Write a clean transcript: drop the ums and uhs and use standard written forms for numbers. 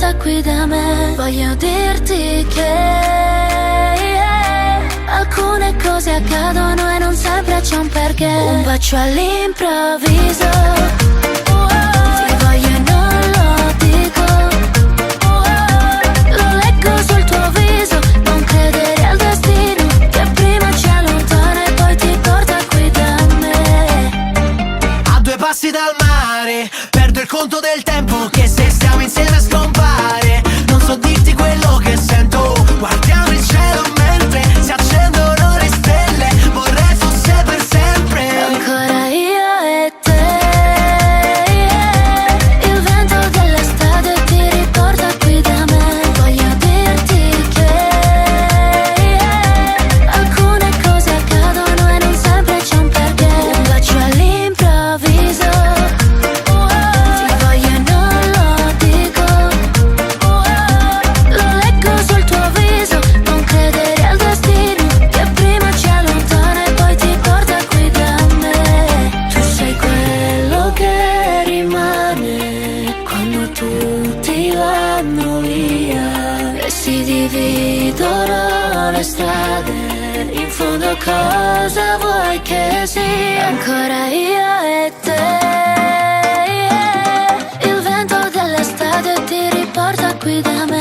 porta qui da me. Voglio dirti che alcune cose accadono e non sempre c'è un perché. Un bacio all'improvviso, ti voglio e non lo dico, lo leggo sul tuo viso. Non credere al destino che prima ci allontana e poi ti porta qui da me. A due passi dal mare, perdo il conto del tempo che se stiamo insieme scompare. Non so dirti quello che sento, guardiamo il cielo mentre si accendono le stelle. Vorrei fosse per sempre. Ancora io e te, il vento dell'estate ti riporta qui da me. Voglio dirti che alcune cose accadono e non sempre c'è un perché. Un bacio all'improvviso, ti voglio e non lo dico, lo leggo sul tuo viso. Non credere al destino che prima ci allontana e poi ti porta qui da me. Tu sei quello che rimane quando tutti vanno via e si dividono le strade. In fondo cosa vuoi che sia? Ancora io e te, il vento dell'estate ti riporta qui da me.